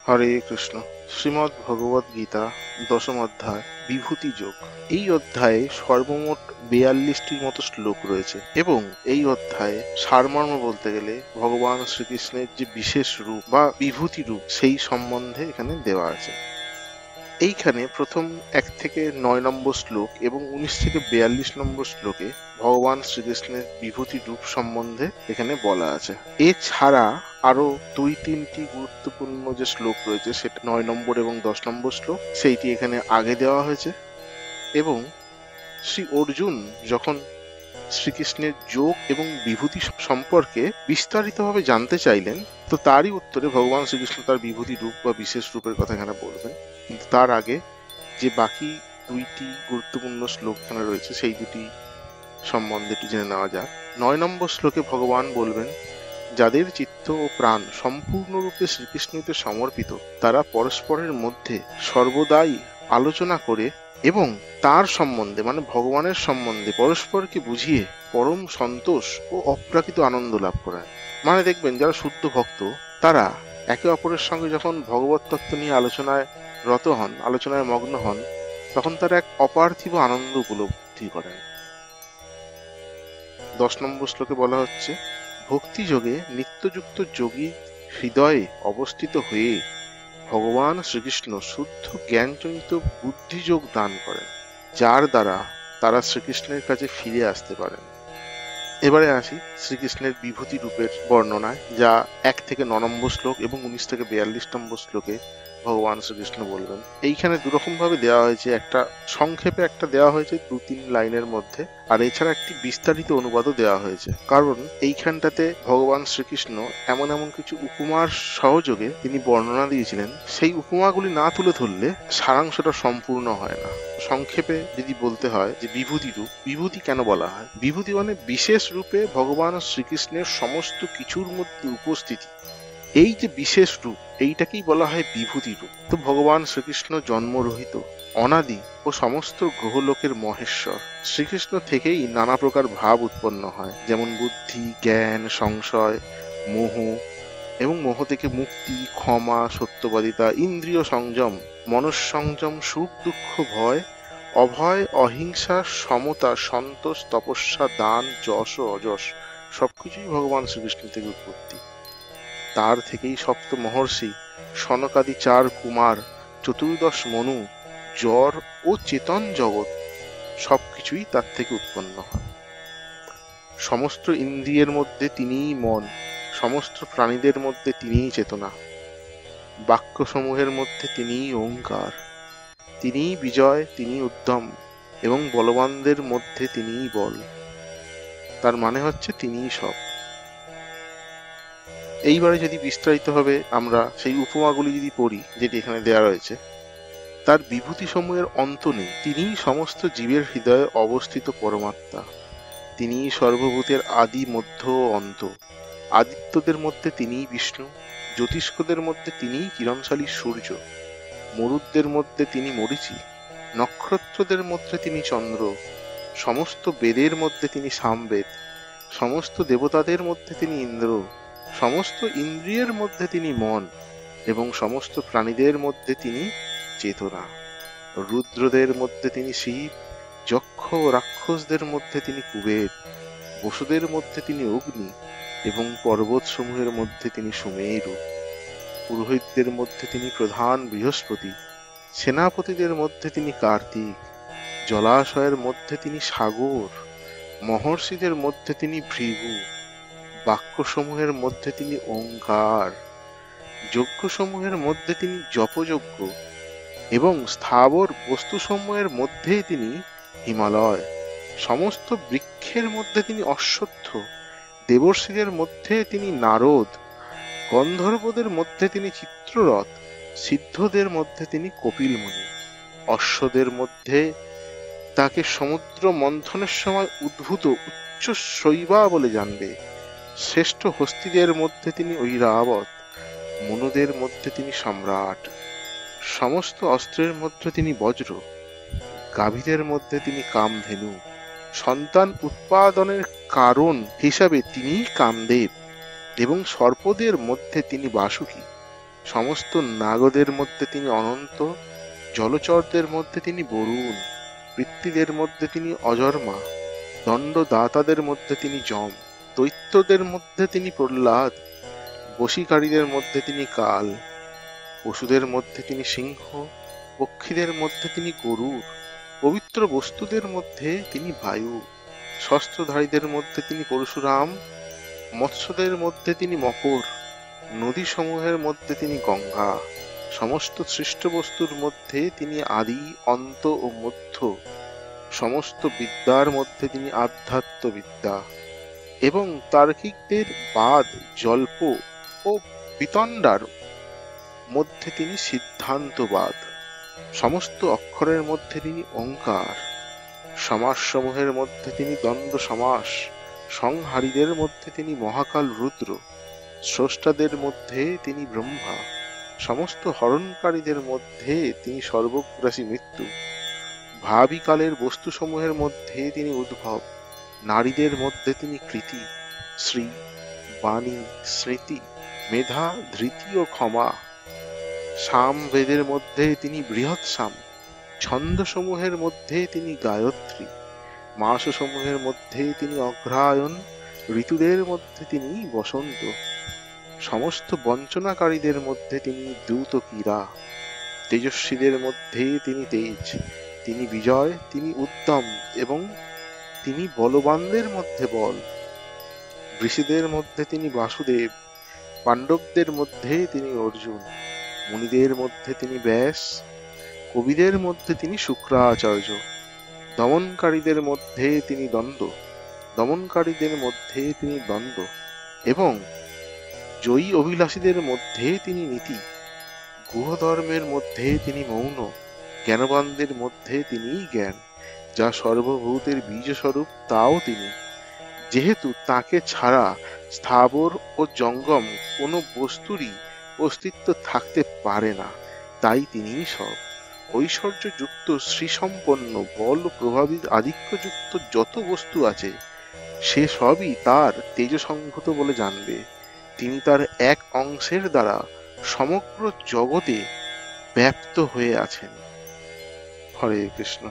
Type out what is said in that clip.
হরে কৃষ্ণ। শ্রীমদ্ ভগবদ গীতা দশম অধ্যায় বিভূতি যোগ। এই অধ্যায়ে সর্বমোট 42টির মতো শ্লোক রয়েছে এবং এই অধ্যায়ে সারমর্ম বলতে গেলে ভগবান শ্রীকৃষ্ণের যে বিশেষ রূপ বা বিভূতি রূপ সেই সম্বন্ধে এখানে দেওয়া আছে। এইখানে প্রথম 1 থেকে 9 নম্বর শ্লোক এবং 19 থেকে 42 নম্বর শ্লোকে ভগবান শ্রীকৃষ্ণের বিভূতি রূপ সম্বন্ধে এখানে বলা আছে। এছাড়া আরো 2-3টি গুরুত্বপূর্ণ যে শ্লোক রয়েছে সেটা 9 নম্বর এবং 10 নম্বর শ্লোক, সেইটি এখানে আগে দেওয়া হয়েছে। এবং শ্রী অর্জুন যখন শ্রীকৃষ্ণের যোগ এবং বিভূতি সম্পর্কে বিস্তারিতভাবে জানতে চাইলেন, তো তারই উত্তরে ভগবান শ্রীকৃষ্ণ তার বিভূতি রূপ বা বিশেষ রূপের কথা এখানে বলবেন। কিন্তু তার আগে যে বাকি 2টি গুরুত্বপূর্ণ শ্লোক এখানে রয়েছে সেই দুটি সম্বন্ধে একটু জেনে নেওয়া যাক। 9 নম্বর শ্লোকে ভগবান বলবেন, যাদের চিত্ত ও প্রাণ সম্পূর্ণরূপে শ্রীকৃষ্ণকে সমর্পিত, তারা পরস্পরের মধ্যে সর্বদাই আলোচনা করে এবং তার সম্বন্ধে মানে ভগবানের সম্বন্ধে পরস্পরকে বুঝিয়ে পরম সন্তোষ ও অপ্রাকৃত আনন্দ লাভ করায়। মানে দেখবেন যারা শুদ্ধ ভক্ত তারা একে অপরের সঙ্গে যখন ভগবত তত্ত্ব নিয়ে আলোচনায় রত হন, আলোচনায় মগ্ন হন, তখন তারা এক অপার্থিব আনন্দ উপলব্ধি করেন। 10 নম্বর শ্লোকে বলা হচ্ছে, ভক্তি যোগে নিত্যযুক্ত যোগী হৃদয়ে অবস্থিত হয়ে ভগবান শ্রীকৃষ্ণ শুদ্ধ জ্ঞানজনিত বুদ্ধিযোগ দান করেন, যার দ্বারা তারা শ্রীকৃষ্ণের কাছে ফিরে আসতে পারেন। এবারে আসি শ্রীকৃষ্ণের বিভূতি রূপের বর্ণনায়, যা 1 থেকে 9 নম্বর শ্লোক এবং 19 থেকে 42 নম্বর শ্লোকে ভগবান শ্রীকৃষ্ণ বলবেন। এইখানে দুরকম ভাবে দেওয়া হয়েছে, একটা সংক্ষেপে একটা দেওয়া হয়েছে 2-3 লাইনের মধ্যে, আর এছাড়া একটি বিস্তারিত অনুবাদও দেওয়া হয়েছে। কারণ এইখানটাতে ভগবান শ্রীকৃষ্ণ এমন এমন কিছু উপমার সহযোগে তিনি বর্ণনা দিয়েছিলেন, সেই উপমাগুলি না তুলে ধরলে সারাংশটা সম্পূর্ণ হয় না। সংক্ষেপে যদি বলতে হয় যে বিভূতি রূপ, বিভূতি কেন বলা হয়? বিভূতি মানে বিশেষ রূপে ভগবান শ্রীকৃষ্ণের সমস্ত কিছুর মধ্যে উপস্থিতি। এই যে বিশেষ রূপ, এইটাকেই বলা হয় বিভূতি রূপ। তো ভগবান শ্রীকৃষ্ণ জন্মরহিত, অনাদি ও সমস্ত গ্রহলোকের মহেশ্বর। শ্রীকৃষ্ণ থেকেই নানা প্রকার ভাব উৎপন্ন হয়, যেমন বুদ্ধি, জ্ঞান, সংশয়, মোহ, এবং মোহ থেকে মুক্তি, ক্ষমা, সত্যবাদিতা, ইন্দ্রিয় সংযম, মনঃসংযম, সুখ দুঃখ, ভয়, অভয়, অহিংসা, সমতা, সন্তোষ, তপস্যা, দান, যশ ও অযশ সবকিছুই ভগবান শ্রীকৃষ্ণ থেকে উৎপত্তি। তার থেকেই সপ্ত মহর্ষি, সনকাদি 4 কুমার, চতুর্দশ মনু, জ্বর ও চেতন জগৎ সবকিছুই তার থেকে উৎপন্ন হয়। সমস্ত ইন্দ্রিয়ের মধ্যে তিনিই মন, সমস্ত প্রাণীদের মধ্যে তিনিই চেতনা, বাক্যসমূহের মধ্যে তিনিই ওঙ্কার, তিনিই বিজয়, তিনি উদ্যম, এবং বলবানদের মধ্যে তিনিই বল। তার মানে হচ্ছে তিনিই সব। এইবারে যদি বিস্তারিতভাবে আমরা সেই উপমাগুলি যদি পড়ি যেটি এখানে দেওয়া রয়েছে, তার বিভূতি সমূহের অন্ত নেই। তিনিই সমস্ত জীবের হৃদয়ে অবস্থিত পরমাত্মা, তিনিই সর্বভূতের আদি, মধ্য ও অন্ত। আদিত্যদের মধ্যে তিনিই বিষ্ণু, জ্যোতিষ্কদের মধ্যে তিনিই কিরণশালী সূর্য, মরুদ্দের মধ্যে তিনি মরীচি, নক্ষত্রদের মধ্যে তিনি চন্দ্র, সমস্ত বেদের মধ্যে তিনি সামবেদ, সমস্ত দেবতাদের মধ্যে তিনি ইন্দ্র, সমস্ত ইন্দ্রিয়ের মধ্যে তিনি মন, এবং সমস্ত প্রাণীদের মধ্যে তিনি চেতনা। রুদ্রদের মধ্যে তিনি শিব, যক্ষ ও রাক্ষসদের মধ্যে তিনি কুবের, বসুদের মধ্যে তিনি অগ্নি, এবং পর্বতসমূহের মধ্যে তিনি সুমেরু। পুরোহিতদের মধ্যে তিনি প্রধান বৃহস্পতি, সেনাপতিদের মধ্যে তিনি কার্তিক, জলাশয়ের মধ্যে তিনি সাগর, মহর্ষিদের মধ্যে তিনি ভৃগু, বাক্যসমূহের মধ্যে তিনি ওঙ্কার, যজ্ঞসমূহের মধ্যে তিনি জপযজ্ঞ, এবং স্থাবর বস্তুসমূহের মধ্যে তিনি হিমালয়, সমস্ত বৃক্ষের মধ্যে তিনি অশ্বত্থ, দেবর্ষিদের মধ্যে তিনি নারদ, গন্ধর্বদের মধ্যে তিনি চিত্ররথ, সিদ্ধদের মধ্যে তিনি কপিলমুনি, অশ্বদের মধ্যে তাকে সমুদ্র মন্থনের সময় উদ্ভূত উচ্চ শৈবা বলে জানবে, শ্রেষ্ঠ হস্তিদের মধ্যে তিনি ঐরাবত, মনুদের মধ্যে তিনি সম্রাট, সমস্ত অস্ত্রের মধ্যে তিনি বজ্র, গাভীদের মধ্যে তিনি কামধেনু, সন্তান উৎপাদনের কারণ হিসাবে তিনি কামদেব, এবং সর্পদের মধ্যে তিনি বাসুকী, সমস্ত নাগদের মধ্যে তিনি অনন্ত, জলচরদের মধ্যে তিনি বরুণ, পৃথ্বীদের মধ্যে তিনি অজর্মা, দণ্ডদাতাদের মধ্যে তিনি যম, দৈত্যদের মধ্যে তিনি প্রহ্লাদ, বশীকারীদের মধ্যে তিনি কাল, পশুদের মধ্যে তিনি সিংহ, পক্ষীদের মধ্যে তিনি গরুড়, পবিত্র বস্তুদের মধ্যে তিনি বায়ু, শস্ত্রধারীদের মধ্যে তিনি পরশুরাম, মৎস্যদের মধ্যে তিনি মকর, নদী সমূহের মধ্যে তিনি গঙ্গা, সমস্ত সৃষ্ট বস্তুর মধ্যে তিনি আদি, অন্ত ও মধ্য, সমস্ত বিদ্যার মধ্যে তিনি আধ্যাত্ম বিদ্যা, এবং তার্কিকদের বাদ, জল্প ও বিতণ্ডার মধ্যে তিনি সিদ্ধান্তবাদ, সমস্ত অক্ষরের মধ্যে তিনি ওঙ্কার, সমাসসমূহের মধ্যে তিনি দ্বন্দ্ব সমাস, সংহারীদের মধ্যে তিনি মহাকাল রুদ্র, স্রষ্টাদের মধ্যে তিনি ব্রহ্মা, সমস্ত হরণকারীদের মধ্যে তিনি সর্বগ্রাসী মৃত্যু, ভাবিকালের বস্তুসমূহের মধ্যে তিনি উদ্ভব, নারীদের মধ্যে তিনি কৃতি, শ্রী, বাণী, স্মৃতি, মেধা, ধৃতি ও ক্ষমা, সাম বেদের মধ্যে তিনি বৃহৎসাম, ছন্দসমূহের মধ্যে তিনি গায়ত্রী, মাসসমূহের মধ্যে তিনি অগ্রহায়ণ, ঋতুদের মধ্যে তিনি বসন্ত, সমস্ত বঞ্চনাকারীদের মধ্যে তিনি দ্যুতকীরা, তেজস্বীদের মধ্যে তিনি তেজ, তিনি বিজয়, তিনি উদ্যম, এবং তিনি বলবানদের মধ্যে বল, ঋষিদের মধ্যে তিনি বাসুদেব, পাণ্ডবদের মধ্যে তিনি অর্জুন, মুনিদের মধ্যে তিনি ব্যাস, কবিদের মধ্যে তিনি শুক্রাচার্য, দমনকারীদের মধ্যে তিনি দ্বন্দ্ব, এবং জয়ী অভিলাষীদের মধ্যে তিনি নীতি, গুহধর্মের মধ্যে তিনি মৌন, জ্ঞানবানদের মধ্যে তিনি জ্ঞান, যা সর্বভূতের বীজস্বরূপ তাও তিনি, যেহেতু তাকে ছাড়া স্থাবর ও জঙ্গম কোনো বস্তুরই অস্তিত্ব থাকতে পারে না, তাই তিনিই সব। ঐশ্বর্যযুক্ত, শ্রীসম্পন্ন, বল প্রভাবিত, আধিক্যযুক্ত যত বস্তু আছে সে সবই তার তেজসংভূত বলে জানবে। তিনি তার এক অংশের দ্বারা সমগ্র জগতে ব্যাপ্ত হয়ে আছেন। হরে কৃষ্ণ।